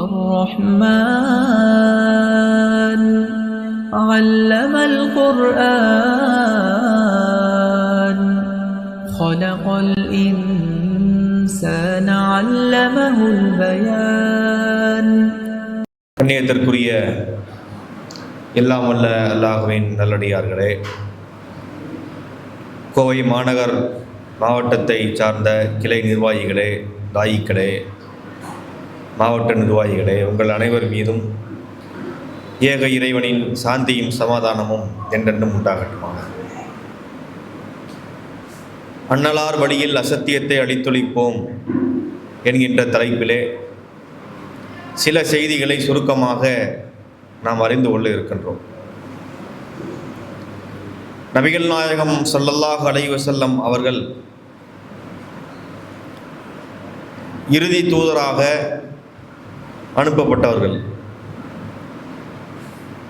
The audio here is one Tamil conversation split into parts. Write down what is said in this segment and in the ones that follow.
الرحمن علم القرآن خلق الإنسان علمه البيان. கண்ணியத்திற்குரிய எல்லாம் வல்ல அல்லாஹ்வின் நல்லடியார்களே, கோவை மாநகர் மாவட்டத்தை சார்ந்த கிளை நிர்வாகிகளே, தாயிக்களே, மாவட்ட நிர்வாகிகளே, உங்கள் அனைவர் மீதும் ஏக இறைவனின் சாந்தியும் சமாதானமும் என்றென்றும் உண்டாகட்டுமாக. அன்னலார் வழியில் அசத்தியத்தை அழித்தொழிப்போம் என்கின்ற தலைப்பிலே சில செய்திகளை சுருக்கமாக நாம் அறிந்து கொள்ள இருக்கின்றோம். நபிகள் நாயகம் ஸல்லல்லாஹு அலைஹி வஸல்லம் அவர்கள் இறுதி தூதராக அனுப்பப்பட்டவர்கள்.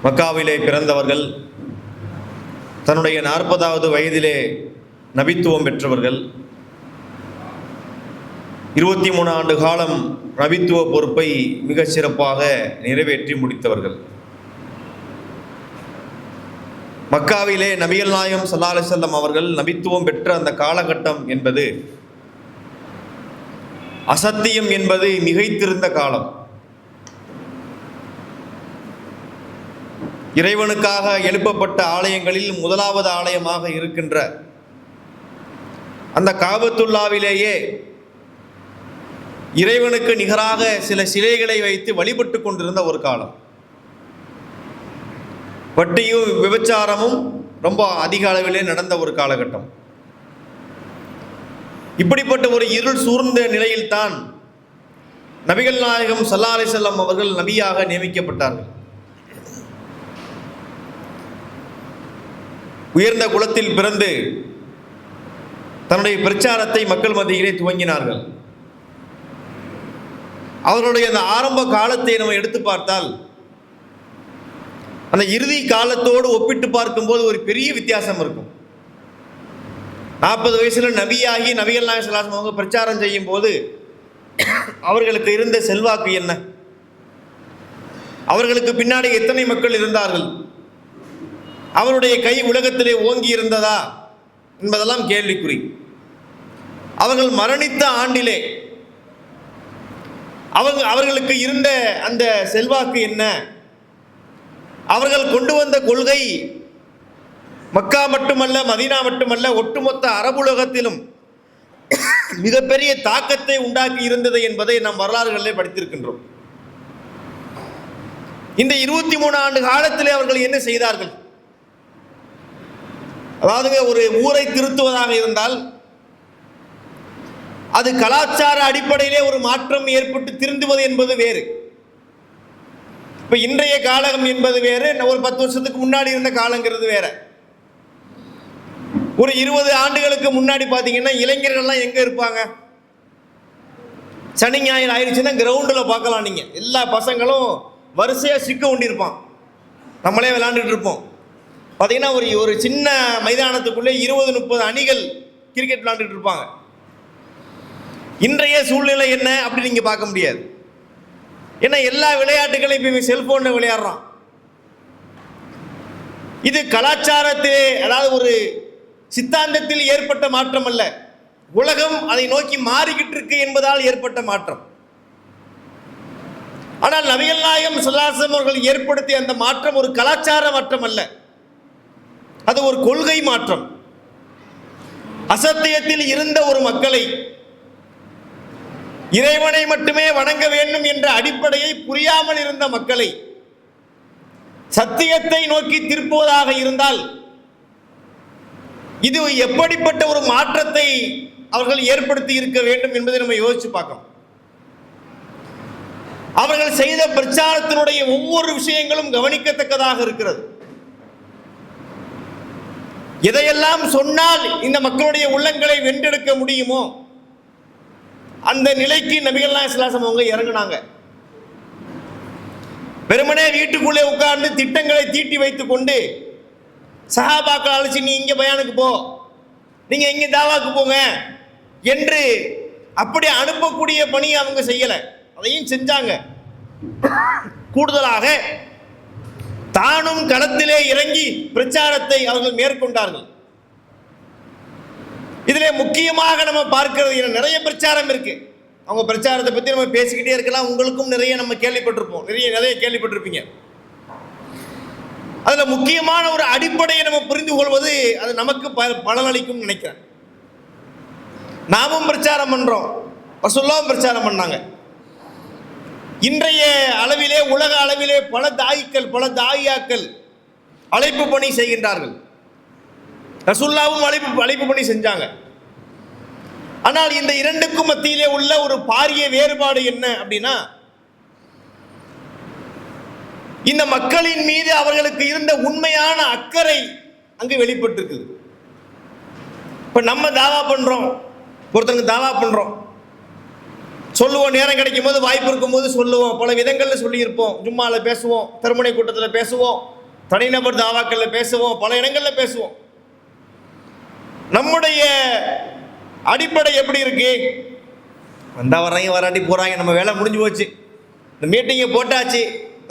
மக்காவிலே பிறந்தவர்கள். தன்னுடைய 40வது வயதிலே நபித்துவம் பெற்றவர்கள். 23 ஆண்டு காலம் நபித்துவ பொறுப்பை மிக சிறப்பாக நிறைவேற்றி முடித்தவர்கள். மக்காவிலே நபிகள் நாயகம் ஸல்லல்லாஹு அலைஹி வஸல்லம் அவர்கள் நபித்துவம் பெற்ற அந்த காலகட்டம் என்பது அசத்தியம் என்பது மிகைத்திருந்த காலம். இறைவனுக்காக எழுப்பப்பட்ட ஆலயங்களில் முதலாவது ஆலயமாக இருக்கின்ற அந்த காபத்துல்லாவிலேயே இறைவனுக்கு நிகராக சில சிலைகளை வைத்து வழிபட்டு கொண்டிருந்த ஒரு காலம். வட்டியும் விபச்சாரமும் ரொம்ப அதிக அளவிலே நடந்த ஒரு காலகட்டம். இப்படிப்பட்ட ஒரு இருள் சூழ்ந்த நிலையில்தான் நபிகள் நாயகம் ஸல்லல்லாஹு அலைஹி வஸல்லம் அவர்கள் நபியாக நியமிக்கப்பட்டார்கள். உயர்ந்த குலத்தில் பிறந்து தன்னுடைய பிரச்சாரத்தை மக்கள் மத்தியிலே துவங்கினார்கள். அவர்களுடைய அந்த ஆரம்ப காலத்தை நம்ம எடுத்து பார்த்தால் அந்த இறுதி காலத்தோடு ஒப்பிட்டு பார்க்கும்போது ஒரு பெரிய வித்தியாசம் இருக்கும். 40 வயசுல நபியாகி நபிகள் நாயகம் ஸல்லல்லாஹு அலைஹி வஸல்லம் அவங்க பிரச்சாரம் செய்யும் போது அவர்களுக்கு இருந்த செல்வாக்கு என்ன? அவர்களுக்கு பின்னாடி எத்தனை மக்கள் இருந்தார்கள்? அவருடைய கை உலகத்திலே ஓங்கி இருந்ததா என்பதெல்லாம் கேள்விக்குறி. அவர்கள் மரணித்த ஆண்டிலே அவர்களுக்கு இருந்த அந்த செல்வாக்கு என்ன? அவர்கள் கொண்டு வந்த கொள்கை மக்கா மட்டுமல்ல, மதீனா மட்டுமல்ல, ஒட்டுமொத்த அரபுலகத்திலும் மிகப்பெரிய தாக்கத்தை உண்டாக்கி இருந்தது என்பதை நாம் வரலாறுகளிலே படித்திருக்கின்றோம். இந்த 23 ஆண்டு காலத்திலே அவர்கள் என்ன செய்தார்கள்? அதாவது ஒரு ஊரை திருத்துவதாக இருந்தால் அது கலாச்சார அடிப்படையிலே ஒரு மாற்றம் ஏற்பட்டு திருந்துவது என்பது வேறு. இப்ப இன்றைய காலம் என்பது வேறு, ஒரு 10 வருஷத்துக்கு முன்னாடி இருந்த காலங்கிறது வேற. ஒரு 20 ஆண்டுகளுக்கு முன்னாடி பார்த்தீங்கன்னா இளைஞர்கள்லாம் எங்க இருப்பாங்க? சனி ஞாயிறு ஆயிடுச்சுன்னா கிரவுண்டில் பார்க்கலாம். நீங்க எல்லா பசங்களும் வரிசையா சிக்க கொண்டிருப்பான். நம்மளே விளையாண்டுட்டு இருப்போம். பார்த்தீங்கன்னா ஒரு சின்ன மைதானத்துக்குள்ளே 20-30 அணிகள் கிரிக்கெட் விளையாண்டுட்டு இருப்பாங்க. இன்றைய சூழ்நிலை என்ன அப்படி நீங்க பார்க்க முடியாது. ஏன்னா எல்லா விளையாட்டுகளையும் இப்போ செல்போனில் விளையாடுறான். இது கலாச்சாரத்திலே, அதாவது ஒரு சித்தாந்தத்தில் ஏற்பட்ட மாற்றம் அல்ல, உலகம் அதை நோக்கி மாறிக்கிட்டு இருக்கு என்பதால் ஏற்பட்ட மாற்றம். ஆனால் நபிகள் நாயகம் ஸல்லல்லாஹு அலைஹி வஸல்லம் அவர்கள் ஏற்படுத்திய அந்த மாற்றம் ஒரு கலாச்சார மாற்றம் அல்ல, அது ஒரு கொள்கை மாற்றம். அசத்தியத்தில் இருந்த ஒரு மக்களை இறைவனை மட்டுமே வணங்க வேண்டும் என்ற அடிப்படையை புரியாமல் இருந்த மக்களை சத்தியத்தை நோக்கி திருப்புவதாக இருந்தால் இது எப்படிப்பட்ட ஒரு மாற்றத்தை அவர்கள் ஏற்படுத்தி இருக்க வேண்டும் என்பதை நம்ம யோசிச்சு பார்க்கணும். அவர்கள் செய்த பிரச்சாரத்தினுடைய ஒவ்வொரு விஷயங்களும் கவனிக்கத்தக்கதாக இருக்கிறது. எதையெல்லாம் சொன்னால் இந்த மக்களுடைய உள்ளங்களை வென்றெடுக்க முடியுமோ அந்த நிலைக்கு நபிகள் நாயகம் ஸல்லல்லாஹு அலைஹி வஸல்லம் அவங்க இறங்கினாங்க. வெறுமனே வீட்டுக்குள்ளே உட்கார்ந்து திட்டங்களை தீட்டி வைத்துக் கொண்டு சஹாபாக்கள் அழைச்சி நீ இங்கே பயானுக்கு போ, நீங்க இங்கே தாவாக்கு போங்க என்று அப்படி அனுப்பக்கூடிய பணியை அவங்க செய்யலை. அதையும் செஞ்சாங்க. கூடுதலாக தானும் களத்திலே இறங்கி பிரச்சாரத்தை அவர்கள் மேற்கொண்டார்கள். இதிலே முக்கியமாக நம்ம பார்க்கிறது, நிறைய பிரச்சாரம் இருக்கு. அவங்க பிரச்சாரத்தை பற்றி நம்ம பேசிக்கிட்டே இருக்கலாம். உங்களுக்கும் நிறைய நம்ம கேள்விப்பட்டிருப்போம், நிறைய கேள்விப்பட்டிருப்பீங்க. அதில் முக்கியமான ஒரு அடிப்படையை நம்ம புரிந்து கொள்வது அது நமக்கு பலனளிக்கும் நினைக்கிறேன். நாமும் பிரச்சாரம் பண்றோம், ரசூலுல்லாஹ் பிரச்சாரம் பண்ணாங்க. இன்றைய அளவிலே உலக அளவிலே பல தாயியாக்கள் அழைப்பு பணி செய்கின்றார்கள். ரசூலுல்லாஹ்வும் அழைப்பு பணி செஞ்சாங்க. ஆனால் இந்த இரண்டுக்கும் மத்தியிலே உள்ள ஒரு பாரிய வேறுபாடு என்ன அப்படின்னா, இந்த மக்களின் மீது அவர்களுக்கு இருந்த உண்மையான அக்கறை அங்கு வெளிப்பட்டிருக்குது. இப்ப நம்ம தாவா பண்றோம், ஒருத்தங்க தாவா பண்றோம், சொல்லுவோம், நேரம் கிடைக்கும் போது வாய்ப்பு இருக்கும் போது சொல்லுவோம், பல விதங்கள்ல சொல்லியிருப்போம். ஜும்மால பேசுவோம், திருமணை கூட்டத்தில் பேசுவோம், தனிநபர் தாவாக்கள்ல பேசுவோம், பல இடங்கள்ல பேசுவோம். நம்முடைய அடிப்படை எப்படி இருக்கு? வந்தா வர்றாங்க, வராட்டி போறாங்க, நம்ம வேலை முடிஞ்சு போச்சு, இந்த மீட்டிங்கை போட்டாச்சு,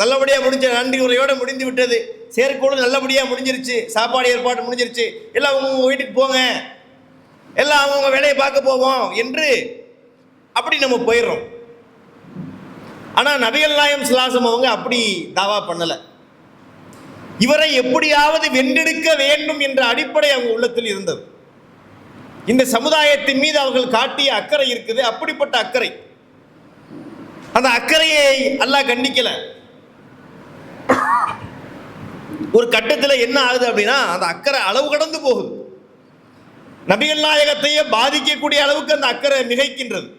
நல்லபடியாக முடிஞ்ச, நன்றி உரையோடு முடிந்து விட்டது, செயற்கூட நல்லபடியாக முடிஞ்சிருச்சு, சாப்பாடு ஏற்பாடு முடிஞ்சிருச்சு, எல்லாம் அவங்க வீட்டுக்கு போங்க, எல்லாம் அவங்க வேலையை பார்க்க போவோம் என்று அப்படி நம்ம போயிடுறோம். ஆனால் நபிகள் நாயகம் ஸல்லல்லாஹு அலைஹி வஸல்லம் அவங்க அப்படி தாவா பண்ணலை. இவரை எப்படியாவது வென்றெடுக்க வேண்டும் என்ற அடிப்படை அவங்க உள்ளத்தில் இருந்தது. இந்த சமுதாயத்தின் மீது அவர்கள் காட்டிய அக்கறை இருக்குது, அப்படிப்பட்ட அக்கறை. அந்த அக்கறையை அல்லாஹ் கண்டிக்கல. ஒரு கட்டத்தில் என்ன ஆகுது அப்படின்னா, அந்த அக்கறை அளவு கடந்து போகுது. நபிகள் நாயகத்தையே பாதிக்கக்கூடிய அளவுக்கு அந்த அக்கறை மிகைக்கின்றது.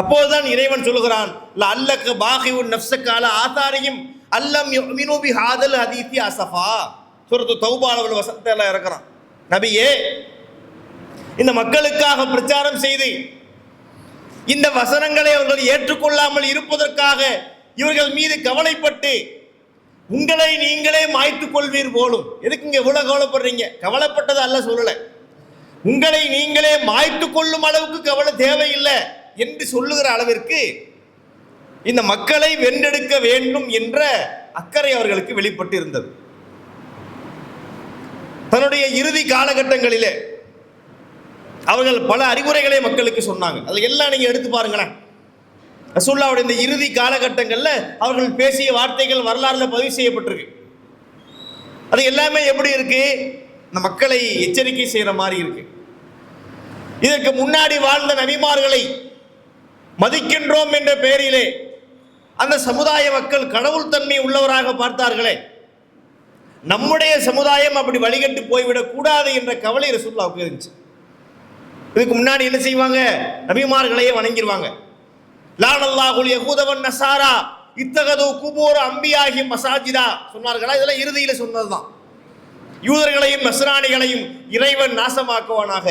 அப்போதுதான் இறைவன் சொல்லுகிறான், அல்லக்க பாகிவுன் நஃப்ஸக அலா ஆசாரியும் அல்லம் யுமினு பிஹாதல் ஹதீஸி அஸஃபா. சூரத்து தௌபால உள்ள வசனத்தை எல்லாம் இறக்குறான். நபியே, இந்த மக்களுக்காக பிரச்சாரம் செய்து இந்த வசனங்களை அவர்கள் ஏற்றுக்கொள்ளாமல் இருப்பதற்காக இவர்கள் மீது கவலைப்பட்டு உங்களை நீங்களே மாய்த்துக் கொள்வீர் போலும். எதுக்கு இங்க இவ்வளவு கவலைப்படுறீங்க? கவலைப்பட்டது அல்ல சொல்லல, உங்களை நீங்களே மாய்த்துக் கொள்ளும் அளவுக்கு கவலை தேவையில்லை என்று சொல்லுகிற அளவிற்கு இந்த மக்களை வென்றெடுக்க வேண்டும் என்ற அக்கறை அவர்களுக்கு வெளிப்பட்டு இருந்தது. தன்னுடைய இறுதி காலகட்டங்களிலே அவர்கள் பல அறிவுரைகளை மக்களுக்கு சொன்னாங்க. அது எல்லாம் நீங்க எடுத்து பாருங்களேன். ரசூலுல்லாஹ்வுடைய இந்த இறுதி காலகட்டங்களில் அவர்கள் பேசிய வார்த்தைகள் வரலாறுல பதிவு செய்யப்பட்டிருக்கு. அது எல்லாமே எப்படி இருக்கு? இந்த மக்களை எச்சரிக்கை செய்யற மாதிரி இருக்கு. இதற்கு முன்னாடி வாழ்ந்த நபிமார்களை மதிக்கின்றோம் என்ற பெயரிலே அந்த சமுதாய மக்கள் கடவுள் தன்மை உள்ளவராக பார்த்தார்களே, நம்முடைய சமுதாயம் அப்படி வழிகட்டு போய்விடக் கூடாது என்ற கவலை ரசூலுல்லாஹ்வுக்கு இருந்துச்சு. இதுக்கு முன்னாடி என்ன செய்வாங்க? நபிமார்களையே வணங்கிடுவாங்க. லானல்லாஹுல் யஹூத வன் நஸாரா இத்தகது குபூர் அம்பியாஹி மசாஜிதா சொன்னார்களா? இதெல்லாம் இறுதியில சொன்னதுதான். யூதர்களையும் நஸ்ரானிகளையும் இறைவன் நாசமாக்குவானாக.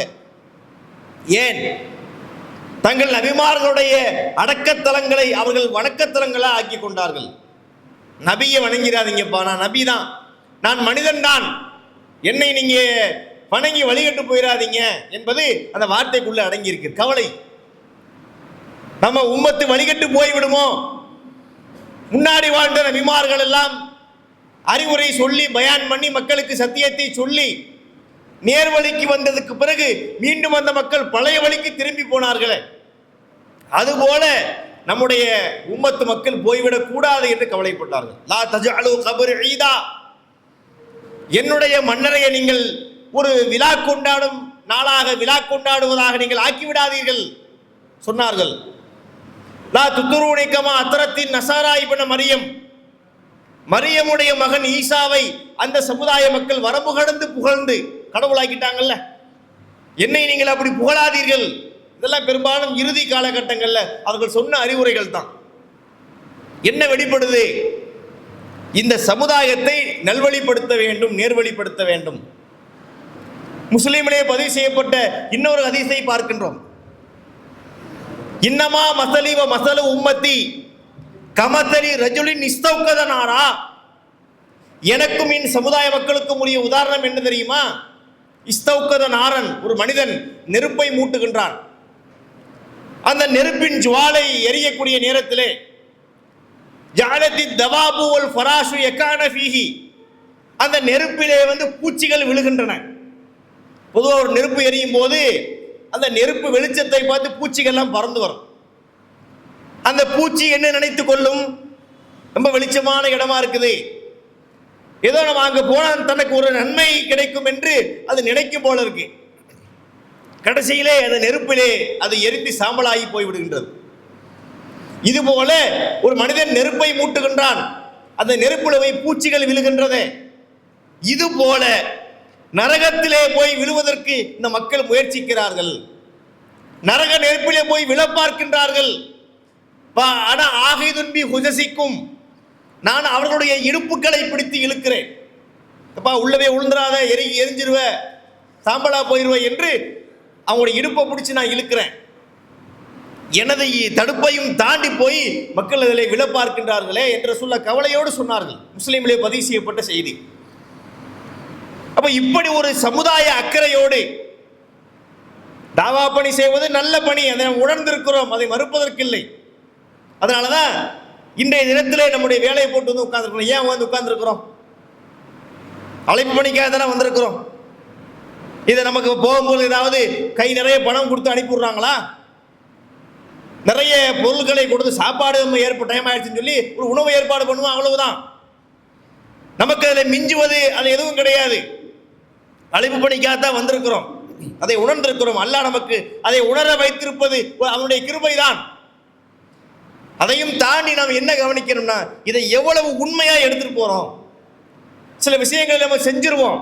ஏன்? தங்கள் நபிமார்களுடைய அடக்கத்தலங்களை அவர்கள் வணக்கத்தலங்களா ஆக்கி கொண்டார்கள். நபியை வணங்கிறாதீங்கப்பா, நான் நபி தான், நான் மனிதன் தான், என்னை நீங்க வணங்கி வழிகட்டு போயிடாதீங்க என்பது அந்த வார்த்தைக்குள்ள அடங்கி இருக்கு. கவலை, நம்ம உம்மத்து வழிகட்டு போய்விடுமோ? முன்னாடி வாழ்ந்த நபிமார்கள் எல்லாம் அறிவுரை சொல்லி பயான் பண்ணி மக்களுக்கு சத்தியத்தை சொல்லி நேர்வழிக்கு வந்ததுக்கு பிறகு மீண்டும் அந்த மக்கள் பழைய வழிக்கு திரும்பி போனார்களே, அதுபோல நம்முடைய உம்மத்து மக்கள் போய்விடக் கூடாது என்று கவலைப்பட்டார்கள். லா தஜஅலு கப்ரி ஈதா, என்னுடைய மன்னரையை நீங்கள் ஒரு விழா கொண்டாடும் நாளாக, விழா கொண்டாடுவதாக நீங்கள் ஆக்கிவிடாதீர்கள் சொன்னார்கள். லா துத்ரூனி கமா அத்ரத்தின் நஸாரா இப்னு மரியம், மரியமுடைய மகன் ஈசாவை அந்த சமுதாய மக்கள் வரம்பு கடந்து புகழ்ந்து கடவுளாக்கிட்டாங்கல்ல, என்னை நீங்கள் அப்படி புகழாதீர்கள். இதெல்லாம் பெரும்பாலும் இறுதி காலகட்டங்கள்ல அவர்கள் சொன்ன அறிவுரைகள் தான். என்ன வெளிப்படுது? இந்த சமுதாயத்தை நல்வழிப்படுத்த வேண்டும், நேர்வழிப்படுத்த வேண்டும். முஸ்லிமிலே பதிவு செய்யப்பட்ட இன்னொரு ஹதீஸை பார்க்கின்றோம். இன்னமா மசலி வ மசலு உம்மத்தி கமதலி ரஜுலின் இஸ்தௌகத நாரா, எனக்கும் என் சமுதாய மக்களுக்கும் உரிய உதாரணம் என்ன தெரியுமா? இஸ்தௌகத நாரன், ஒரு மனிதன் நெருப்பை மூட்டுகின்றான். அந்த நெருப்பின் ஜுவாலை எரியக்கூடிய நேரத்திலே ஜஅலத்தி தவாபு வல் ஃபராஷு யகான ஃபீஹி, அந்த நெருப்பிலே பூச்சிகள் விழுகின்றன. பொதுவாக ஒரு நெருப்பு எரியும் போது அந்த நெருப்பு வெளிச்சத்தை பார்த்து பூச்சிகள்லாம் பறந்து வரும். அந்த பூச்சி என்ன நினைத்து கொள்ளும், ரொம்ப வெளிச்சமான இடமா இருக்குது, ஏதோ நம்ம அங்கே போனால் தனக்கு ஒரு நன்மை கிடைக்கும் என்று அது நினைக்கும் போல இருக்கு. கடைசியிலே அந்த நெருப்பிலே அது எரிந்து சாம்பலாகி போய்விடுகின்றது. இதுபோல ஒரு மனிதன் நெருப்பை மூட்டுகின்றான், அந்த நெருப்பில் போய் பூச்சிகள் விழுகின்றதே. இது போல நரகத்திலே போய் விழுவதற்கு இந்த மக்கள் முயற்சிக்கிறார்கள். நரக நெருப்பிலே போய் விழ பார்க்கின்றார்கள். ஆகிதுன்பி ஹுஜசிக்கும், நான் அவர்களுடைய இடுப்புகளை பிடித்து இழுக்கிறேன். அப்பா உள்ளவே உளுந்துராத, எரிஞ்சிருவ, சாம்பலா போயிருவ என்று அவங்களுடைய இடுப்பை பிடிச்சி நான் இழுக்கிறேன். எனது தடுப்பையும் தாண்டி போய் மக்கள் அதில் விழ பார்க்கின்றார்களே என்று சொல்ல கவலையோடு சொன்னார்கள். முஸ்லீமிலே பதிவு செய்யப்பட்ட செய்தி. அப்ப இப்படி ஒரு சமுதாய அக்கறையோடு தாவா பணி செய்வது நல்ல பணி, அதை உணர்ந்திருக்கிறோம், அதை மறுப்பதற்கில்லை. அதனாலதான் இன்றைய தினத்திலே நம்முடைய வேலையை போட்டு உட்கார்ந்துருக்கிறோம். ஏன் உட்கார்ந்துருக்கிறோம்? அழைப்பு பணிக்காக தானே வந்திருக்கிறோம். இதை நமக்கு போகும்போது ஏதாவது கை நிறைய பணம் கொடுத்து அனுப்பிடுறாங்களா? நிறைய பொருட்களை கொடுத்து சாப்பாடு நம்ம டைம் ஆயிடுச்சுன்னு சொல்லி ஒரு உணவு ஏற்பாடு பண்ணுவோம், அவ்வளவுதான். நமக்கு அதில் மிஞ்சுவது அது எதுவும் கிடையாது. அழைப்பு பணிக்காகத்தான் வந்திருக்கிறோம், அதை உணர்ந்திருக்கிறோம். அல்லாஹ் நமக்கு அதை உணர வைத்திருப்பது அவனுடைய கிருபை தான். அதையும் தாண்டி நாம் என்ன கவனிக்கணும்னா, இதை எவ்வளவு உண்மையா எடுத்துட்டு போறோம். சில விஷயங்களை நம்ம செஞ்சிருவோம்,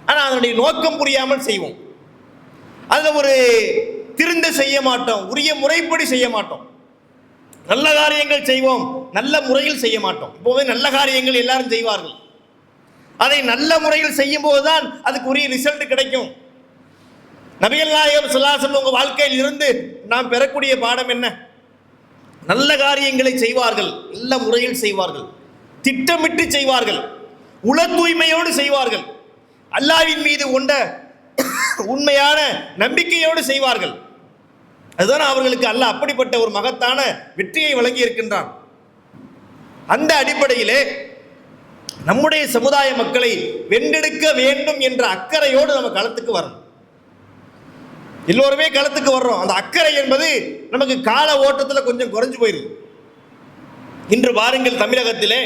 ஆனால் அதனுடைய நோக்கம் புரியாமல் செய்வோம். அதில் ஒரு திருந்த செய்ய மாட்டோம், உரிய முறைப்படி செய்ய மாட்டோம். நல்ல காரியங்கள் செய்வோம், நல்ல முறையில் செய்ய மாட்டோம். இப்போவே நல்ல காரியங்கள் எல்லாரும் செய்வார்கள், அதை நல்ல முறையில் செய்யும் போதுதான் அதுக்கு உரிய ரிசல்ட் கிடைக்கும். நபிகள் நாயகம் ஸல்லல்லாஹு அலைஹி வஸல்லம் உங்க வாழ்க்கையில் இருந்து நாம் பெறக்கூடிய பாடம் என்ன? நல்ல காரியங்களை செய்வார்கள், நல்ல முறையில் செய்வார்கள், திட்டமிட்டு செய்வார்கள், உள தூய்மையோடு செய்வார்கள், அல்லாஹ்வின் மீது கொண்ட உண்மையான நம்பிக்கையோடு செய்வார்கள். அதுதான் அவர்களுக்கு அல்லாஹ் அப்படிப்பட்ட ஒரு மகத்தான வெற்றியை வழங்கி இருக்கின்றான். அந்த அடிப்படையிலே நம்முடைய சமுதாய மக்களை வென்றெடுக்க வேண்டும் என்ற அக்கறையோடு நம்ம களத்துக்கு வரணும். எல்லோருமே களத்துக்கு வர்றோம். அந்த அக்கறை என்பது நமக்கு கால ஓட்டத்தில் கொஞ்சம் குறைஞ்சு போயிருக்கு. இன்று பாருங்கள், தமிழகத்திலே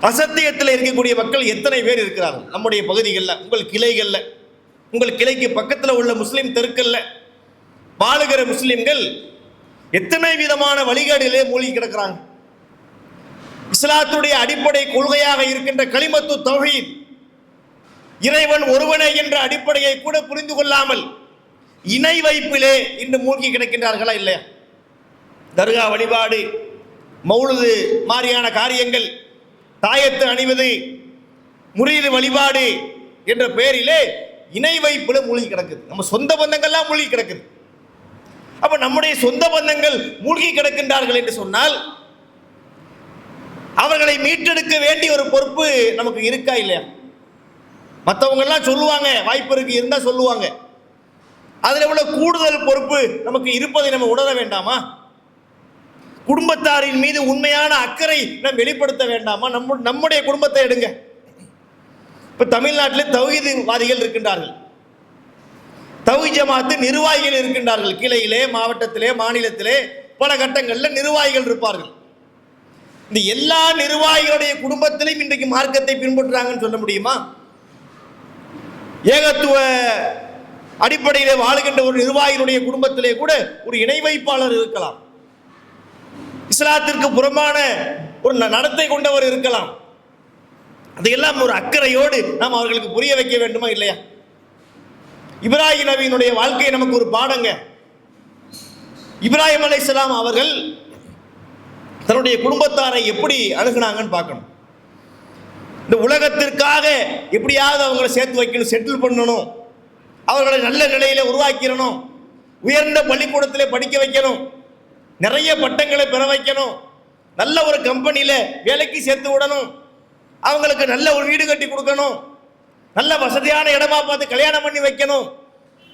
அசத்தியத்தில் இருக்கக்கூடிய மக்கள் எத்தனை பேர் இருக்கிறார்கள் நம்முடைய பகுதிகளில், உங்கள் கிளைகளில், உங்கள் கிளைக்கு பக்கத்தில் உள்ள முஸ்லீம் தெருக்களில் வாழுகிற முஸ்லிம்கள் எத்தனை விதமான வழிகாடிலே மூழ்கி கிடக்கிறாங்க. இஸ்லாத்துடைய அடிப்படை கொள்கையாக இருக்கின்ற கலிமத்து தௌஹீத், இறைவன் ஒருவனே என்ற அடிப்படையை கூட புரிந்து கொள்ளாமல் இணை வைப்பிலே இன்று மூழ்கி கிடக்கின்றார்களா இல்லையா? தர்கா வழிபாடு, மௌலுது மாதிரியான காரியங்கள், தாயத்து அணிவது, முரீது வழிபாடு என்ற பெயரிலே இணை வைப்பில் மூழ்கி கிடக்குது. நம்ம சொந்த பந்தங்கள்லாம் மூழ்கி கிடக்குது. அப்ப நம்முடைய சொந்த பந்தங்கள் மூழ்கி கிடக்கின்றார்கள் என்று சொன்னால் அவர்களை மீட்டெடுக்க வேண்டிய ஒரு பொறுப்பு நமக்கு இருக்கா இல்லையா? மற்றவங்க எல்லாம் சொல்லுவாங்க, வாய்ப்பு இருக்கு இருந்தா சொல்லுவாங்க, அதில் உள்ள கூடுதல் பொறுப்பு நமக்கு இருப்பதை நம்ம உணர வேண்டாமா? குடும்பத்தாரின் மீது உண்மையான அக்கறை நாம் வெளிப்படுத்த வேண்டாமா? நம்முடைய குடும்பத்தை எடுங்க. இப்ப தமிழ்நாட்டில் தௌஹீத்வாதிகள் இருக்கின்றார்கள், தௌஹீத் ஜமாத்து நிர்வாகிகள் இருக்கின்றார்கள். கிளையிலே, மாவட்டத்திலே, மாநிலத்திலே பல கட்டங்களில் நிர்வாகிகள் இருப்பார்கள். இந்த எல்லா நிர்வாகிகளுடைய குடும்பத்திலும் இன்றைக்கு மார்க்கத்தை பின்பற்றுறாங்கன்னு சொல்ல முடியுமா? ஏகத்துவ அடிப்படையில் வாழுகின்ற ஒரு நிர்வாகிகளுடைய குடும்பத்திலே கூட ஒரு இணை வைப்பாளர் இருக்கலாம், இஸ்லாத்திற்கு புறம்பான ஒரு நடத்தை கொண்டவர் இருக்கலாம். அதையெல்லாம் ஒரு அக்கறையோடு நாம் அவர்களுக்கு புரிய வைக்க வேண்டுமா இல்லையா? இப்ராஹிம் நபியினுடைய வாழ்க்கை நமக்கு ஒரு பாடங்க. இப்ராஹிம் அலைஹிஸ்ஸலாம் அவர்கள் தன்னுடைய குடும்பத்தாரை எப்படி அணுகுனாங்கன்னு பார்க்கணும். இந்த உலகத்திற்காக எப்படியாவது அவங்களை சேர்த்து வைக்கணும், செட்டில் பண்ணணும், அவர்களை நல்ல நிலையில உருவாக்கிடணும், உயர்ந்த பள்ளிக்கூடத்தில் படிக்க வைக்கணும், நிறைய பட்டங்களை பெற வைக்கணும், நல்ல ஒரு கம்பெனியில் வேலைக்கு சேர்த்து விடணும், அவங்களுக்கு நல்ல ஒரு வீடு கட்டி கொடுக்கணும், நல்ல வசதியான இடமா பார்த்து கல்யாணம் பண்ணி வைக்கணும்,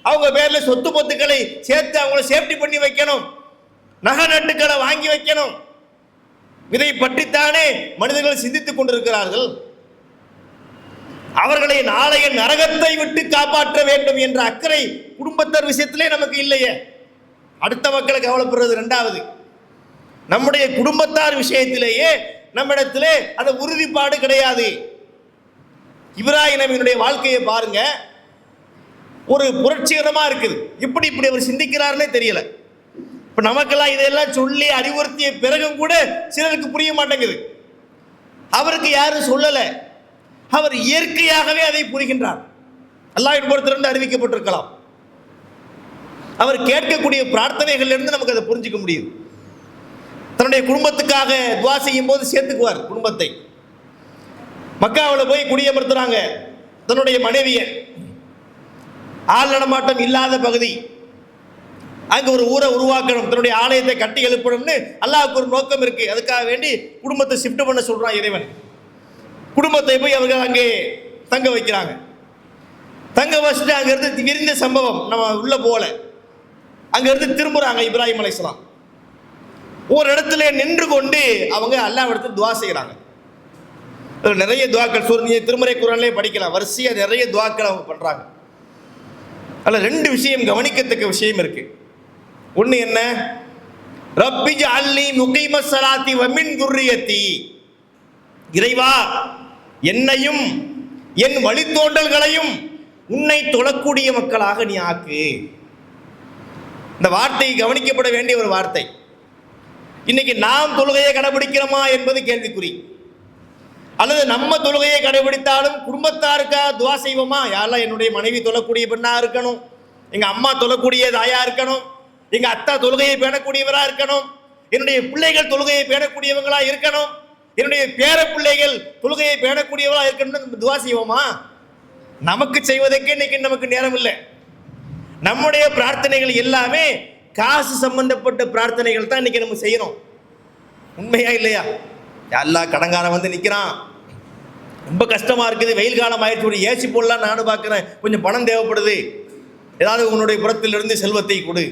அவங்க பேரில் சொத்து பொத்துக்களை சேர்த்து அவங்கள சேஃப்டி பண்ணி வைக்கணும், நகை நட்டுக்களை வாங்கி வைக்கணும். இதை பற்றித்தானே மனிதர்கள் சிந்தித்துக் கொண்டிருக்கிறார்கள். அவர்களை நாளைய நரகத்தை விட்டு காப்பாற்ற வேண்டும் என்ற அக்கறை குடும்பத்தார் விஷயத்திலே நமக்கு இல்லையே. அடுத்த மக்களை கவலைப்படுறது இரண்டாவது. நம்முடைய குடும்பத்தார் விஷயத்திலேயே நம்மிடத்திலே அந்த உறுதிப்பாடு கிடையாது. இப்ராஹிம் நபியினுடைய வாழ்க்கையை பாருங்க, ஒரு புரட்சிகரமா இருக்குது. இப்படி அவர் சிந்திக்கிறாருன்னே தெரியல. இப்ப நமக்கெல்லாம் இதெல்லாம் சொல்லி அறிவுறுத்திய பிறகும் கூட சிலருக்கு புரிய மாட்டேங்குது. அவருக்கு யாரும் சொல்லல, அவர் இயற்கையாகவே அதை புரிகின்றார். அல்லாஹ்வின் புறத்திலிருந்து அறிவிக்கப்பட்டிருக்கலாம். அவர் கேட்கக்கூடிய பிரார்த்தனைகள் இருந்து நமக்கு அதை புரிஞ்சுக்க முடியும். தன்னுடைய குடும்பத்துக்காக துவா செய்யும் போது சேர்த்துக்குவார் குடும்பத்தை. மக்காவில் போய் குடியமர்த்துறாங்க தன்னுடைய மனைவியை. ஆள் நடமாட்டம் இல்லாத பகுதி, அங்க ஒரு ஊரை உருவாக்கணும், தன்னுடைய ஆலயத்தை கட்டி எழுப்பணும்னு அல்லாஹ்வுக்கு ஒரு நோக்கம் இருக்கு. அதுக்காக வேண்டி குடும்பத்தை ஷிஃப்ட் பண்ண சொல்றான் இறைவன். குடும்பத்தை போய் அவர்கள் அங்கே தங்க வைக்கிறாங்க. தங்க வச்சுட்டு அங்கிருந்து விரிந்த சம்பவம் நம்ம உள்ள போல. அங்கிருந்து திரும்புறாங்க இப்ராஹிம் அலைஹிஸ்ஸலாம். ஒரு இடத்துல நின்று கொண்டு அவங்க அல்லாஹ்விடத்தில் துவா செய்கிறாங்க. நிறைய துவாக்கள் திருமறை குர்ஆனிலே படிக்கலாம். வரிசையா நிறைய துவாக்கள் அவங்க பண்றாங்க. அதில் ரெண்டு விஷயம் கவனிக்கத்தக்க விஷயம் இருக்கு. ஒன்று என்ன? ரப்பி ஜஅல்னி முகீமஸ் ஸலாத்தி வ மின் துர்ரியத்தி. இறைவா, என்னையும் என் வழித்தோன்றல்களையும் உன்னை தொழக்கூடிய மக்களாக நீ ஆக்கு. இந்த வார்த்தை கவனிக்கப்பட வேண்டிய ஒரு வார்த்தை. இன்னைக்கு நாம் தொழுகையை கடைபிடிக்கிறோமா என்பது கேள்விக்குறி. அல்லது நம்ம தொழுகையை கடைபிடித்தாலும் குடும்பத்தாருக்கா துவா செய்வோமா? யாரெல்லாம் என்னுடைய மனைவி தொழக்கூடிய பெண்ணா இருக்கணும், எங்க அம்மா தொழக்கூடிய தாயா இருக்கணும், எங்க அத்தா தொழுகையை பேணக்கூடியவரா இருக்கணும், என்னுடைய பிள்ளைகள் தொழுகையை பேணக்கூடியவங்களா இருக்கணும், என்னுடைய பேர பிள்ளைகள் தொழுகையை பேணக்கூடியவங்களா இருக்கணும்னு துவா செய்வோமா? நமக்கு செய்வதற்கே இன்னைக்கு நமக்கு நேரம் இல்லை. நம்முடைய பிரார்த்தனைகள் எல்லாமே காசு சம்பந்தப்பட்ட பிரார்த்தனைகள் தான் இன்னைக்கு நம்ம செய்யணும். உண்மையா இல்லையா? எல்லாம் கடங்காரன் வந்து நிற்கிறான், ரொம்ப கஷ்டமா இருக்குது, வெயில் காலம் ஆயிடுச்சு, ஒரு ஏசி போடலாம் நானும் பார்க்குறேன், கொஞ்சம் பணம் தேவைப்படுது, ஏதாவது உன்னுடைய புறத்திலிருந்து செல்வத்தை கொடு.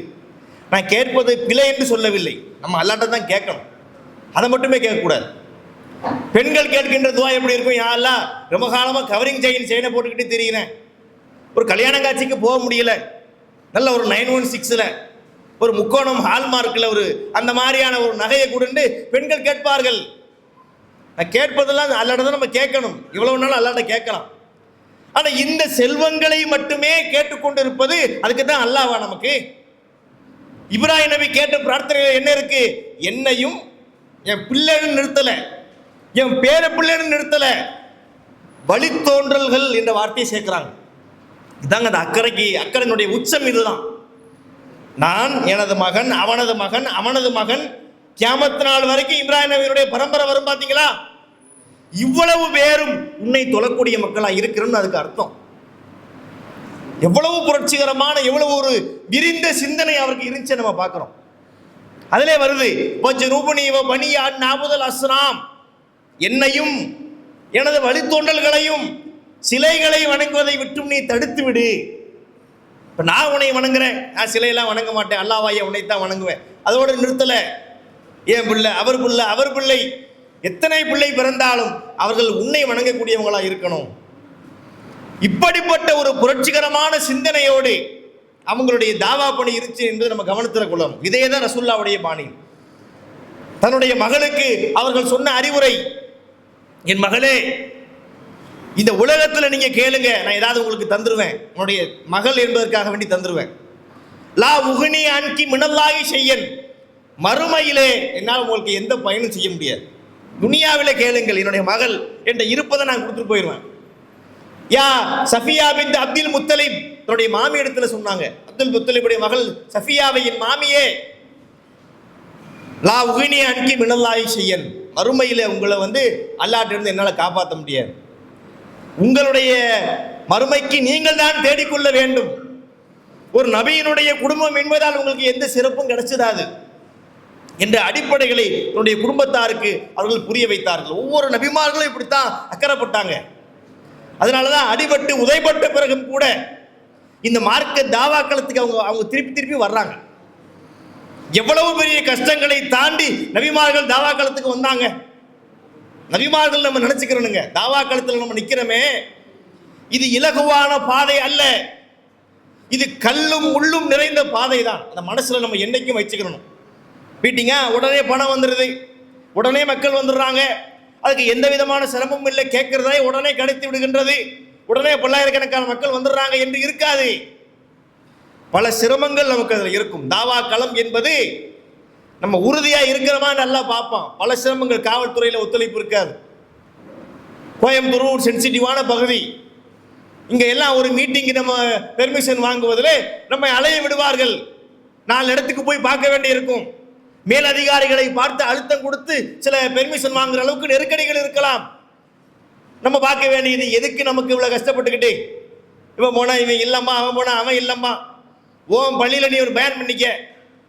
நான் கேட்பது பிழை என்று சொல்லவில்லை, நம்ம அல்லாட்ட தான் கேட்கணும், அதை மட்டுமே கேட்கக்கூடாது. பெண்கள் கேட்கின்ற துவா எப்படி இருக்கும்? யாரெல்லாம் ரொம்ப காலமாக கவரிங் செயினை போட்டுக்கிட்டு தெரியுறேன், ஒரு கல்யாண காட்சிக்கு போக முடியல, நல்ல ஒரு 916ல் ஒரு முக்கோணம் ஹால்மார்க்கில் ஒரு அந்த மாதிரியான ஒரு நகையை கொடுண்டு பெண்கள் கேட்பார்கள். கேட்பதெல்லாம் அல்லாட்ட தான் நம்ம கேட்கணும், இவ்வளவு நாள் அல்லாட்ட கேட்கலாம். ஆனால் இந்த செல்வங்களை மட்டுமே கேட்டுக்கொண்டு இருப்பது அதுக்கு தான் அல்லாஹ்வா நமக்கு? இப்ராஹிம் நபி கேட்ட பிரார்த்தனைகள் என்ன இருக்கு? என்னையும் என் பிள்ளைன்னு நிறுத்தலை, என் பேர பிள்ளைன்னு நிறுத்தலை, வழித்தோன்றல்கள் என்ற வார்த்தையை சேர்க்கிறாங்க. இதாங்க அந்த அக்கறையினுடைய உச்சம் இதுதான். நான், எனது மகன், அவனது மகன், அவனது மகன், கியாமத் நாள் வரைக்கும் இப்ராஹிம் நபியினுடைய பரம்பரை வரும். பார்த்தீங்களா? இவ்வளவு பேரும் உன்னை தொழக்கூடிய மக்களா இருக்கிறோம்னு அதுக்கு அர்த்தம். எவ்வளவு புரட்சிகரமான, எவ்வளவு ஒரு விரிந்த சிந்தனை அவருக்கு இருந்துச்சு நம்ம பார்க்கிறோம். அதிலே வருது அஸ்லாம், என்னையும் எனது வழித்தோன்றல்களையும் சிலைகளை வணங்குவதை விட்டும் நீ தடுத்து விடு. இப்போ நான் உன்னை வணங்குறேன், நான் சிலையெல்லாம் வணங்க மாட்டேன், அல்லாஹ்வையே உன்னைத்தான் வணங்குவேன், அதோடு நிறுத்தலை. என் பிள்ளை, அவர் பிள்ளை, அவர் பிள்ளை, எத்தனை பிள்ளை பிறந்தாலும் அவர்கள் உன்னை வணங்கக்கூடியவங்களா இருக்கணும். இப்படிப்பட்ட ஒரு புரட்சிகரமான சிந்தனையோடு அவங்களுடைய தாவா பணி இருந்துச்சு என்று நம்ம கவனத்தில் கொள்ளணும். இதே தான் ரசூலுல்லாஹ்வுடைய பாணி. தன்னுடைய மகளுக்கு அவர்கள் சொன்ன அறிவுரை, என் மகளே, இந்த உலகத்தில் நீங்க கேளுங்க, நான் ஏதாவது உங்களுக்கு தந்துருவேன், உன்னுடைய மகள் என்பதற்காக வேண்டி தந்துருவேன். லா உகுனி அன்கி மினல்லாஹி ஷையன், மறுமையிலே என்னால் உங்களுக்கு எந்த பயனும் செய்ய முடியாது. துனியாவிலே கேளுங்கள், என்னுடைய மகள் என்ற இருப்பதை நான் கொடுத்துட்டு போயிடுவேன். யா சஃபியா பின்த் அப்துல் முத்தலிப், தன்னுடைய மாமி இடத்துல சொன்னாங்க, அப்துல் முத்தலிபுடைய மகள் சஃபியாவை, என் மாமியே, லா உகினி அன்கி மினல்லாஹி ஷையன், மறுமையிலே உங்களை அல்லாஹ்விடமிருந்து என்னால் காப்பாற்ற முடியாது. உங்களுடைய மறுமைக்கு நீங்கள் தான் தேடிக்கொள்ள வேண்டும். ஒரு நபியினுடைய குடும்பம் என்பதால் உங்களுக்கு எந்த சிறப்பும் கிடைச்சிடாது என்ற அடிப்படைகளை தன்னுடைய குடும்பத்தாருக்கு அவர்கள் புரிய வைத்தார்கள். ஒவ்வொரு நபிமார்களும் இப்படித்தான் அக்கறைப்பட்டாங்க. அதனாலதான் அடிபட்டு உதைப்பட்ட பிறகும் கூட இந்த மார்க்க தாவாக்களத்துக்கு அவங்க திருப்பி திருப்பி வர்றாங்க. எவ்வளவு பெரிய கஷ்டங்களை தாண்டி நபிமார்கள் தாவா களத்துக்கு வந்தாங்க. நபிமார்கள் நம்ம நினைச்சுக்கிறோனுங்க, தாவா களத்தில் நம்ம நிக்கிறோமே, இது இலகுவான பாதை அல்ல, இது கல்லும் முள்ளும் நிறைந்த பாதை தான். அந்த மனசுல நம்ம என்னைக்கும் வச்சுக்கணும். வீட்டிங்க உடனே பணம் வந்துடுது, உடனே மக்கள் வந்துடுறாங்க, அதுக்கு எந்த விதமான சிரமமும் இல்லை, கேட்கறதே உடனே கிடைத்து விடுகின்றது, உடனே பல்லாயிரக்கணக்கான மக்கள் வந்துடுறாங்க என்று இருக்காது. பல சிரமங்கள் நமக்கு அதில் இருக்கும். தாவா களம் என்பது நம்ம உறுதியா இருக்கிறோமா நல்லா பார்ப்போம். பல சிரமங்கள், காவல்துறையில் ஒத்துழைப்பு இருக்காது. கோயம்புத்தூர் ஒரு சென்சிட்டிவான பகுதி, இங்க எல்லாம் ஒரு மீட்டிங் நம்ம பெர்மிஷன் வாங்குவதில் நம்ம அலைய விடுவார்கள். 4 இடத்துக்கு போய் பார்க்க வேண்டி இருக்கும். மேலதிகாரிகளை பார்த்து அழுத்தம் கொடுத்து சில பெர்மிஷன் வாங்குற அளவுக்கு நெருக்கடிகள் இருக்கலாம். நம்ம பார்க்க வேண்டியது எதுக்கு நமக்கு இவ்வளவு கஷ்டப்பட்டுக்கிட்டு, இவன் போனா இவன் இல்லம்மா, அவன் போனா அவன் இல்லம்மா, ஓன் பள்ளியில நீ ஒரு பயான் பண்ணிக்க,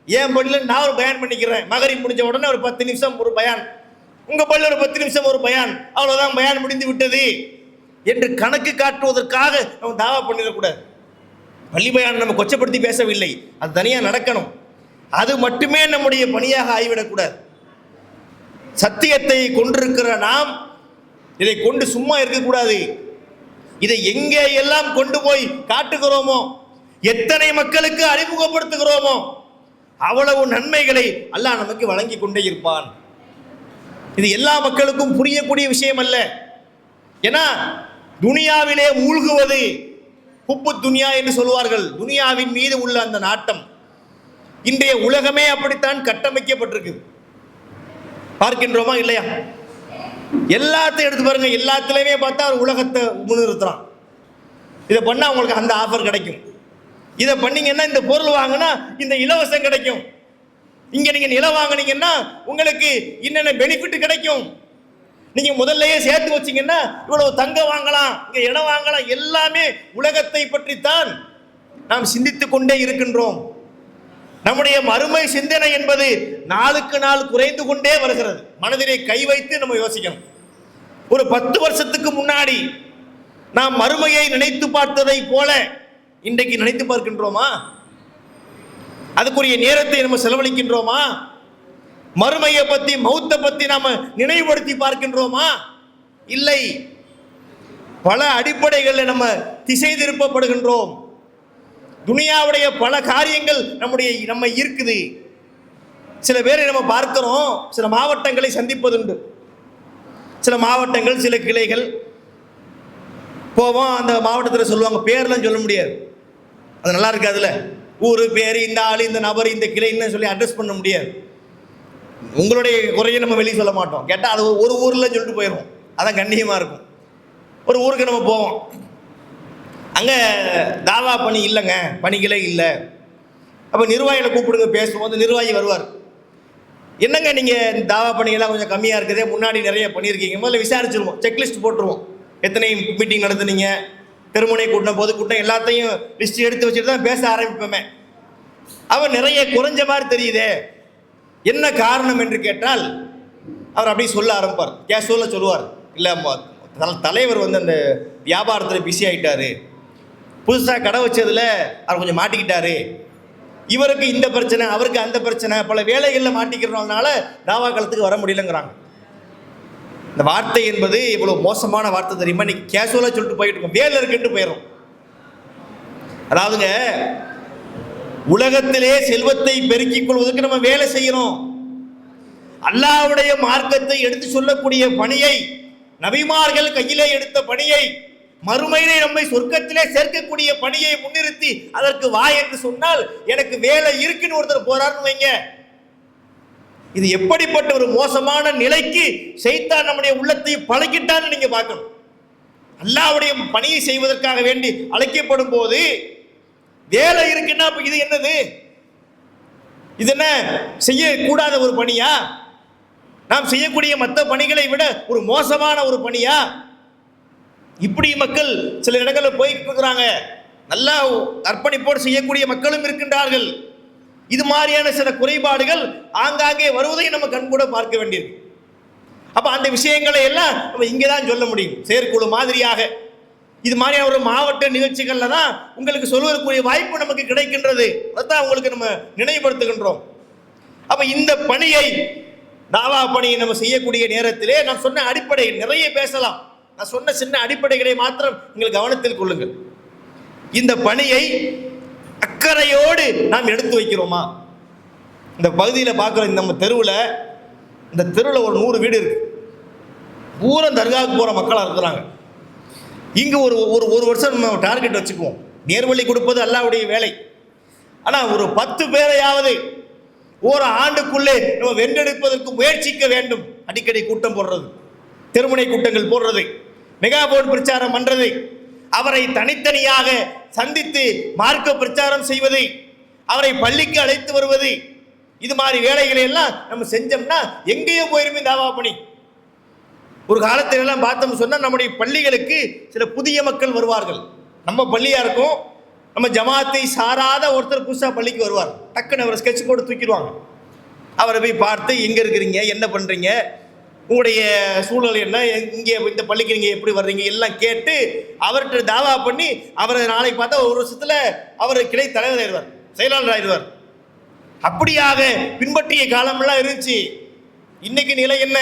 ஏன் பள்ளியில நான் ஒரு பயான் பண்ணிக்கிறேன், மகரிப் முடிஞ்ச உடனே ஒரு 10 நிமிஷம் ஒரு பயான், உங்க பள்ளியில் ஒரு 10 நிமிஷம் ஒரு பயான், அவ்வளவுதான் பயான் முடிந்து விட்டது என்று கணக்கு காட்டுவதற்காக நம்ம தாவா பண்ணிடக்கூடாது. பள்ளி பயான் நம்ம கொச்சப்படுத்தி பேசவில்லை, அது தனியா நடக்கணும். அது மட்டுமே நம்முடைய பணியாக ஆகிவிடக்கூடாது. சத்தியத்தை கொண்டிருக்கிற நாம் இதை கொண்டு சும்மா இருக்கக்கூடாது. இதை எங்கே எல்லாம் கொண்டு போய் காட்டுகிறோமோ, எத்தனை மக்களுக்கு அறிமுகப்படுத்துகிறோமோ, அவ்வளவு நன்மைகளை அல்லாஹ் நமக்கு வழங்கி கொண்டே இருப்பான். இது எல்லா மக்களுக்கும் புரியக்கூடிய விஷயம் அல்ல. ஏன்னா துனியாவிலே மூழ்குவது, குப்பு துனியா என்று சொல்வார்கள், துனியாவின் மீது உள்ள அந்த நாட்டம். இன்றைய உலகமே அப்படித்தான் கட்டமைக்கப்பட்டிருக்கு. பார்க்கின்றோமா இல்லையா? எல்லாத்தையும் எடுத்து பாருங்க, எல்லாத்துலயுமே பார்த்தா உலகத்தை முன்னிறுத்துறான். இதை பண்ணா உங்களுக்கு அந்த ஆஃபர் கிடைக்கும், இதை பண்ணீங்கன்னா இந்த பொருள் வாங்கினா இந்த இலவசம் கிடைக்கும், இங்க நீங்க நிலம் வாங்கினீங்கன்னா உங்களுக்கு என்னென்ன பெனிஃபிட் கிடைக்கும், நீங்க முதல்லயே சேர்த்து வச்சீங்கன்னா இவ்வளவு தங்கம் வாங்கலாம், இங்க இடம் வாங்கலாம். எல்லாமே உலகத்தை பற்றித்தான் நாம் சிந்தித்துக் கொண்டே இருக்கின்றோம். நம்முடைய மறுமை சிந்தனை என்பது நாளுக்கு நாள் குறைந்து கொண்டே வருகிறது. மனதிலே கை வைத்து நம்ம யோசிக்கணும். ஒரு 10 வருஷத்துக்கு முன்னாடி நாம் மறுமையை நினைத்து பார்த்ததை போல இன்றைக்கு நினைத்து பார்க்கின்றோமா? அதுக்குரிய நேரத்தை நம்ம செலவழிக்கின்றோமா? மறுமையை பத்தி, மௌத்தை பத்தி நாம நினைவுபடுத்தி பார்க்கின்றோமா? இல்லை. பல அடிப்படைகளில் நம்ம திசை திருப்பப்படுகின்றோம். துனியாவுடைய பல காரியங்கள் நம்ம இருக்குது. சில பேரை நம்ம பார்க்கிறோம், சில மாவட்டங்களை சந்திப்பதுண்டு. சில மாவட்டங்கள், சில கிளைகள் போவோம். அந்த மாவட்டத்தில் சொல்லுவாங்க, பேர்லாம் சொல்ல முடியாது, அது நல்லா இருக்காதுல்ல. ஊர் பேர், இந்த ஆள், இந்த நபர், இந்த கிளைன்னு சொல்லி அட்ரஸ் பண்ண முடியாது. உங்களுடைய குறையை நம்ம வெளியே சொல்ல மாட்டோம். கேட்டால் அது ஒரு ஊரில் சொல்லிட்டு போயிடுவோம், அதான் கண்ணியமாக இருக்கும். ஒரு ஊருக்கு நம்ம போவோம், அங்கே தாவா பணி இல்லைங்க, பணிகளே இல்லை. அப்போ நிர்வாகிகளை கூப்பிடுங்க பேசுவோம். அந்த நிர்வாகி வருவார், என்னங்க நீங்கள் தாவா பணிகள்லாம் கொஞ்சம் கம்மியாக இருக்குதே, முன்னாடி நிறைய பண்ணியிருக்கீங்க, முதல்ல விசாரிச்சிருவோம், செக்லிஸ்ட் போட்டுருவோம். எத்தனை மீட்டிங் நடத்துனீங்க, தெருமுனை கூட்டம், பொதுக்கூட்டம், எல்லாத்தையும் லிஸ்ட் எடுத்து வச்சுட்டு தான் பேச ஆரம்பிப்போமே. அவன் நிறைய குறைஞ்ச மாதிரி தெரியுதே, என்ன காரணம் என்று கேட்டால் அவர் அப்படியே சொல்ல ஆரம்பிப்பார். கேஷுவலாக சொல்லுவார், இல்லை தலைவர் வந்து அந்த வியாபாரத்தில் பிஸி ஆகிட்டாரு, புதுசாக கடை வச்சதில் அவர் கொஞ்சம் மாட்டிக்கிட்டாரு, இவருக்கு இந்த பிரச்சனை, அவருக்கு அந்த பிரச்சனை, பல வேலைகளில் மாட்டிக்கிறதுனால தாவா காலத்துக்கு வர முடியலங்கிறாங்க. இந்த வார்த்தை என்பது இவ்வளவு மோசமான வார்த்தை தெரியுமா? நீ கேஷுவலாக சொல்லிட்டு போயிட்டு இருக்கோம், வேலை இருக்குன்ட்டு போயிடும். அதாவதுங்க, உலகத்திலே செல்வத்தை பெருக்கிக் கொள்வதற்கு நம்ம வேலை செய்யணும். அல்லாஹ்வுடைய மார்க்கத்தை எடுத்து சொல்லக்கூடிய பணியை, நபிமார்கள் கையிலே எடுத்த பணியை, மறுமையிலே நம்மை சொர்க்கத்திலே சேர்க்கக்கூடிய பணியை முன்னிறுத்தி அதற்கு வா என்று சொன்னால் எனக்கு வேலை இருக்குன்னு ஒருத்தர் போறாருன்னு வைங்க, இது எப்படிப்பட்ட ஒரு மோசமான நிலைக்கு ஷைத்தான் நம்முடைய உள்ளத்தை பழக்கிட்டான்னு நீங்க பார்க்கணும். அல்லாஹ்வுடைய பணியை செய்வதற்காக வேண்டி அழைக்கப்படும் போது வேலை இருக்குன்னா இது என்னது? இது என்ன செய்யக்கூடாத ஒரு பணியா? நாம் செய்யக்கூடிய மற்ற பணிகளை விட ஒரு மோசமான ஒரு பணியா? இப்படி மக்கள் சில இடங்களில் போயிட்டு இருக்கிறாங்க. நல்லா அர்ப்பணிப்போடு செய்யக்கூடிய மக்களும் இருக்கின்றார்கள். இது மாதிரியான சில குறைபாடுகள் ஆங்காங்கே வருவதை நம்ம கண்கூட பார்க்க வேண்டியிருக்கு. அப்ப அந்த விஷயங்களை எல்லாம் நம்ம இங்கேதான் சொல்ல முடியும். செயற்குழு மாதிரியாக இது மாதிரியான ஒரு மாவட்ட நிகழ்ச்சிகள்ல தான் உங்களுக்கு சொல்வதற்குரிய வாய்ப்பு நமக்கு கிடைக்கின்றது. அதான் உங்களுக்கு நம்ம நினைவுபடுத்துகின்றோம். அப்ப இந்த பணியை, தாவா பணியை நம்ம செய்யக்கூடிய நேரத்திலே நான் சொன்ன அடிப்படை நிறைய பேசலாம். நான் சொன்ன சின்ன அடிப்படைகளை மாத்திரம் நீங்கள் கவனத்தில் கொள்ளுங்கள். இந்த பணியை அக்கறையோடு நாம் எடுத்து வைக்கிறோமா? இந்த பகுதியில் பார்க்குறோம், நம்ம தெருவில், இந்த தெருவில் ஒரு 100 வீடு இருக்கு. பூரா தர்காவுக்கு போகிற மக்களாக இருக்கிறாங்க. இங்கே ஒரு வருஷம் நம்ம டார்கெட் வச்சுக்குவோம். நேர்வழி கொடுப்பது அல்லாஹ்வுடைய வேலை. ஆனால் ஒரு 10 பேரையாவது ஒரு ஆண்டுக்குள்ளே நம்ம வென்றெடுப்பதற்கு முயற்சிக்க வேண்டும். அடிக்கடி கூட்டம் போடுறது, தெருமுனை கூட்டங்கள் போடுறது, மெகாபோன் பிரச்சாரம் பண்றது, அவரை தனித்தனியாக சந்தித்து மார்க்க பிரச்சாரம் செய்வது, அவரை பள்ளிக்கு அழைத்து வருவது, இது மாதிரி வேலைகளை எல்லாம் நம்ம செஞ்சோம்னா எங்கேயோ போயிருமே தாவா பணி. ஒரு காலத்துல எல்லாம் பார்த்தோம் சொன்னால் நம்முடைய பள்ளிகளுக்கு சில புதிய மக்கள் வருவார்கள். நம்ம பள்ளியா இருக்கும், நம்ம ஜமாத்தை சாராத ஒருத்தர் புதுசாக பள்ளிக்கு வருவார். டக்குன்னு அவரை ஸ்கெட்ச் போட்டு தூக்கிடுவாங்க. அவரை போய் பார்த்து எங்கே இருக்கிறீங்க, என்ன பண்ணுறீங்க, உங்களுடைய சூழல் என்ன, இங்கே இந்த பள்ளிக்கு நீங்கள் எப்படி வர்றீங்க எல்லாம் கேட்டு அவர்கிட்ட தாவா பண்ணி அவரை நாளைக்கு பார்த்தா ஒரு வருஷத்தில் அவர் கிளை தலைவர் ஆயிடுவார், செயலாளர் ஆயிடுவார். அப்படியாக பின்பற்றிய காலமெல்லாம் இருந்துச்சு. இன்னைக்கு நிலை என்ன?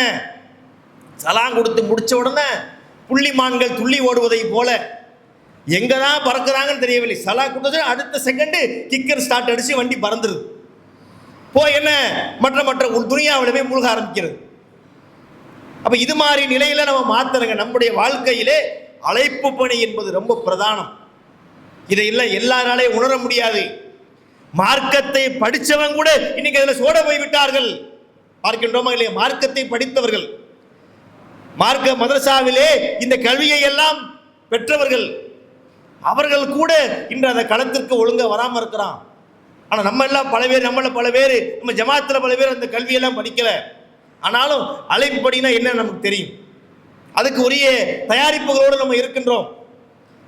சலாம் கொடுத்து முடிச்ச உடனே புள்ளிமான்கள் துள்ளி ஓடுவதை போல எங்க தான் பறக்குறாங்கன்னு தெரியவில்லை. சலா கொடுத்தது அடுத்த செகண்டு கிக்கர் ஸ்டார்ட் அடிச்சு வண்டி பறந்துருது. போய் என்ன மற்ற துனியாவில போய் மூழ்க ஆரம்பிக்கிறது. அப்ப இது மாதிரி நிலையில நம்ம மாத்தணுங்க. நம்முடைய வாழ்க்கையிலே அழைப்பு பணி என்பது ரொம்ப பிரதானம். இதை இல்லை எல்லாராலையும் உணர முடியாது. மார்க்கத்தை படித்தவன் கூட இன்னைக்கு அதில் சோட போய் விட்டார்கள். பார்க்கின்றோமா இல்லையா? மார்க்கத்தை படித்தவர்கள், மார்க்க மதரசாவிலே இந்த கல்வியை எல்லாம் பெற்றவர்கள், அவர்கள் கூட இன்று அந்த களத்திற்கு ஒழுங்கா வராமல் இருக்கிறான். ஆனால் நம்ம எல்லாம் பல பேர், நம்ம ஜமாத்தில் பல பேர் அந்த கல்வியெல்லாம் படிக்கல. ஆனாலும் அழைப்பு படினா என்ன நமக்கு தெரியும். அதுக்கு உரிய தயாரிப்புகளோடு நம்ம இருக்கின்றோம்.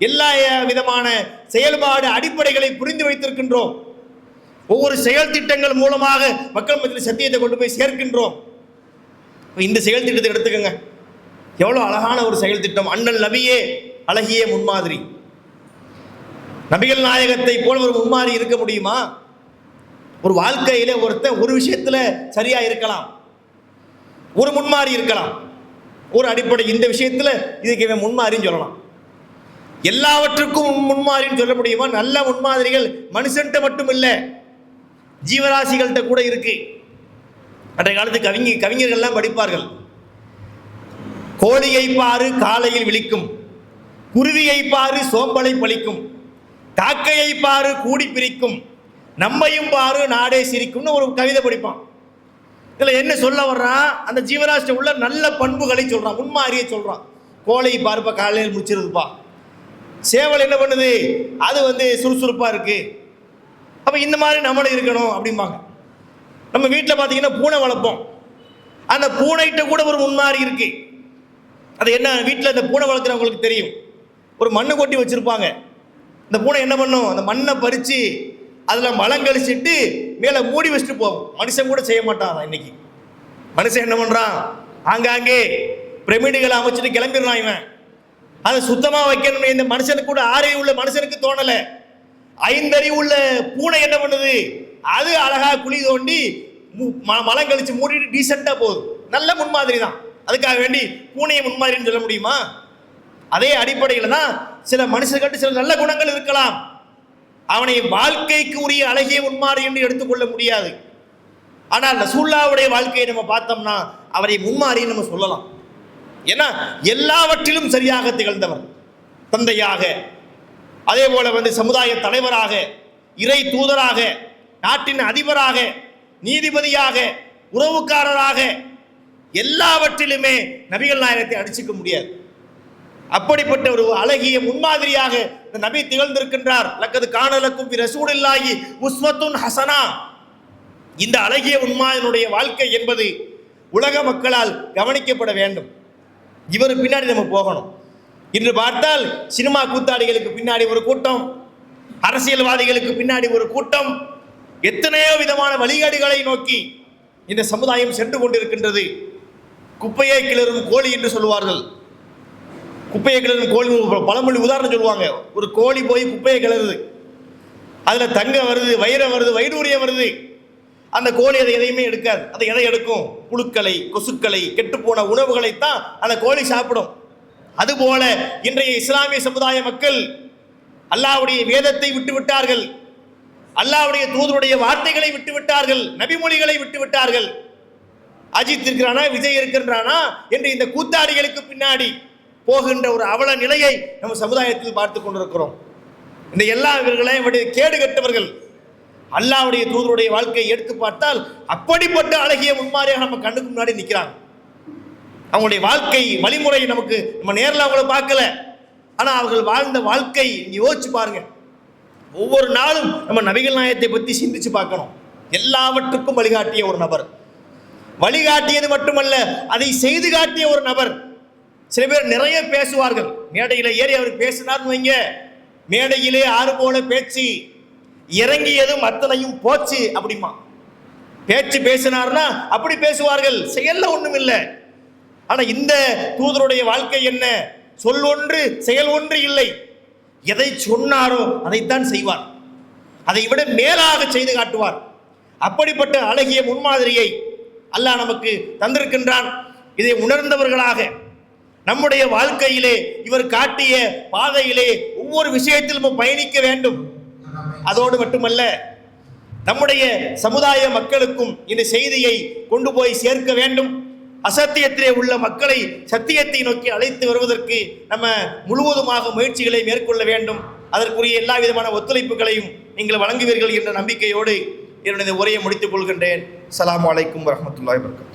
எல்லா விதமான செயல்பாடு அடிப்படைகளை புரிந்து வைத்திருக்கின்றோம். ஒவ்வொரு செயல் திட்டங்கள் மூலமாக மக்கள் மத்தியில் சத்தியத்தை கொண்டு போய் சேர்க்கின்றோம். இந்த செயல் திட்டத்தை எடுத்துக்கோங்க, எவ்வளோ அழகான ஒரு செயல் திட்டம். அண்ணல் நபியே அழகிய முன்மாதிரி. நபிகள் நாயகத்தை போல ஒரு முன்மாதிரி இருக்க முடியுமா? ஒரு வாழ்க்கையிலே ஒருத்தன் ஒரு விஷயத்துல சரியா இருக்கலாம், ஒரு முன்மாதிரி இருக்கலாம், ஒரு அடிப்படை இந்த விஷயத்துல இதுக்கு முன்மாதிரின்னு சொல்லலாம். எல்லாவற்றுக்கும் முன்மாதிரின்னு சொல்ல முடியுமா? நல்ல முன்மாதிரிகள் மனுஷன்ட்ட மட்டும் இல்லை, ஜீவராசிகள்கிட்ட கூட இருக்கு. அன்றைய காலத்து கவிஞர்கள்லாம் படிப்பார்கள். கோழியை பாரு காலையில் விழிக்கும், குருவியை பாரு சோம்பலை பழிக்கும், காக்கையை பாரு கூடி பிரிக்கும், நம்மையும் பாரு நாடே சிரிக்கும்னு ஒரு கவிதை படிப்பான். இதில் என்ன சொல்ல வர்றான்? அந்த ஜீவராசி உள்ள நல்ல பண்புகளை சொல்றான், முன்மாதிரியை சொல்றான். கோழி பாருப்பா காலையில் முடிச்சிருதுப்பா, சேவல் என்ன பண்ணுது, அது சுறுசுறுப்பா இருக்கு. அப்ப இந்த மாதிரி நம்மளும் இருக்கணும் அப்படிம்பாங்க. நம்ம வீட்டில் பார்த்தீங்கன்னா பூனை வளர்ப்போம், அந்த பூனைகிட்ட கூட ஒரு முன்மாதிரி இருக்கு. அது என்ன? வீட்டில் இந்த பூனை வளர்க்குறவங்களுக்கு தெரியும். ஒரு மண்ணு கொட்டி வச்சிருப்பாங்க. இந்த பூனை என்ன பண்ணும்? அந்த மண்ணை பறித்து அதில் மலம் கழிச்சிட்டு மேலே மூடி வச்சுட்டு போகும். மனுஷன் கூட செய்ய மாட்டான். இன்னைக்கு மனுஷன் என்ன பண்ணுறான்? ஆங்காங்கே பிரமிடுகளை அமைச்சிட்டு கிளம்பிடுறான். இவன் அதை சுத்தமாக வைக்கணும். இந்த மனுஷனுக்கு கூட ஆறறிவு உள்ள மனுஷனுக்கு தோணலை. 5 அறிவு உள்ள பூனை என்ன பண்ணுது? அது அழகா குழி தோண்டி மலம் கழிச்சு மூடிட்டு டீசெண்டாக போகுது. நல்ல முன்மாதிரி தான். அதுக்காக வேண்டி பூனையை முன்மாதிரின்னு சொல்ல முடியுமா? அதே அடிப்படையில் தான் சில மனுஷர்கிட்ட சில நல்ல குணங்கள் இருக்கலாம், அவனை வாழ்க்கைக்கு உரிய அழகிய முன்மாதிரி என்று எடுத்துக்கொள்ள முடியாது. ஆனால் ரசூலுல்லாஹ்வுடைய வாழ்க்கையை நம்ம பார்த்தோம்னா அவரை முன்மாதிரின்னு நம்ம சொல்லலாம். ஏன்னா எல்லாவற்றிலும் சரியாக திகழ்ந்தவர். தந்தையாக, அதே போல சமுதாய தலைவராக, இறை தூதராக, நாட்டின் அதிபராக, நீதிபதியாக, உறவுக்காரராக, எல்லாவற்றிலுமே நபிகள் நாயகத்தை அடிச்சுக்க முடியாது. அப்படிப்பட்ட ஒரு அழகிய முன்மாதிரியாக இந்த நபி திகழ்ந்திருக்கின்றார். லக்கது கானலக்கும் ஃபி ரசூலில்லாஹி உஸ்வத்துன் ஹஸனா. இந்த அழகிய முன்மாதிரியுடைய வாழ்க்கை என்பது உலக மக்களால் கவனிக்கப்பட வேண்டும். இவர் பின்னாடி நம்ம போகணும். இன்று பார்த்தால் சினிமா கூத்தாடிகளுக்கு பின்னாடி ஒரு கூட்டம், அரசியல்வாதிகளுக்கு பின்னாடி ஒரு கூட்டம், எத்தனையோ விதமான வழிகாடுகளை நோக்கி இந்த சமுதாயம் சென்று கொண்டிருக்கின்றது. குப்பையை கிளறும் கோழி என்று சொல்லுவார்கள். குப்பையை கிளறும் கோழி பழமொழி உதாரணம் சொல்லுவாங்க. ஒரு கோழி போய் குப்பையை கிளறுது, அதுல தங்கம் வருது, வைரம் வருது, வைடூரியம் வருது. அந்த கோழி அதை எதையுமே எடுக்காது. அதை எதை எடுக்கும்? புழுக்களை, கொசுக்களை, கெட்டுப்போன உணவுகளைத்தான் அந்த கோழி சாப்பிடும். அதுபோல இன்றைய இஸ்லாமிய சமுதாய மக்கள் அல்லாஹ்வுடைய வேதத்தை விட்டு விட்டார்கள், அல்லாஹ்வுடைய தூதருடைய வார்த்தைகளை விட்டு விட்டார்கள், நபிமொழிகளை விட்டு விட்டார்கள். அஜித் இருக்கிறானா, விஜய் இருக்கின்றானா என்று இந்த கூத்தாடிகளுக்கு பின்னாடி போகின்ற ஒரு அவல நிலையை நம்ம சமுதாயத்தில் பார்த்து கொண்டிருக்கிறோம். இந்த எல்லா இவர்களை கேடு கட்டவர்கள் அல்லாஹ்வுடைய தூதருடைய வாழ்க்கையை எடுத்து பார்த்தால் அப்படிப்பட்ட அழகிய முன்மாதிரியாக நம்ம கண்ணுக்கு முன்னாடி நிற்கிறாங்க. அவங்களுடைய வாழ்க்கை வழிமுறை நமக்கு நம்ம நேரில் அவங்கள பார்க்கல, ஆனால் அவர்கள் வாழ்ந்த வாழ்க்கை யோசிச்சு பாருங்க. ஒவ்வொரு நாளும் நம்ம நபிகள் நாயகத்தை பற்றி சிந்திச்சு பார்க்கணும். எல்லாவற்றுக்கும் வழிகாட்டிய ஒரு நபர், வழிகாட்டியது மட்டுமல்ல அதை செய்து காட்டிய ஒரு நபர். சில பேர் நிறைய பேசுவார்கள், மேடையில் ஏறி அவர் பேசினார்னு வைங்க, மேடையிலே ஆறு போல பேச்சு, இறங்கியதும் அத்தனையும் போச்சு அப்படிமா. பேச்சு பேசினார்னா அப்படி பேசுவார்கள், செயல்ல ஒண்ணும் இல்லை. ஆனா இந்த தூதருடைய வாழ்க்கை என்ன? சொல் ஒன்று செயல் ஒன்று இல்லை. எதை சொன்னாரோ அதைத்தான் செய்வார், அதை விட மேலாக செய்து காட்டுவார். அப்படிப்பட்ட அழகிய முன்மாதிரியை அல்லாஹ் நமக்கு தந்திருக்கின்றான். இதை உணர்ந்தவர்களாக நம்முடைய வாழ்க்கையிலே இவர் காட்டிய பாதையிலே ஒவ்வொரு விஷயத்திலும் பயணிக்க வேண்டும். அதோடு மட்டுமல்ல, நம்முடைய சமுதாய மக்களுக்கும் இந்த செய்தியை கொண்டு போய் சேர்க்க வேண்டும். அசத்தியத்திலே உள்ள மக்களை சத்தியத்தை நோக்கி அழைத்து வருவதற்கு நம்ம முழுவதுமாக முயற்சிகளை மேற்கொள்ள வேண்டும். அதற்குரிய எல்லா விதமான ஒத்துழைப்புகளையும் நீங்கள் வழங்குவீர்கள் என்ற நம்பிக்கையோடு என்னுடைய உரையை முடித்துக் கொள்கின்றேன். அஸ்ஸலாமு அலைக்கும் வரஹ்மத்துல்லாஹி வபரகாத்துஹு.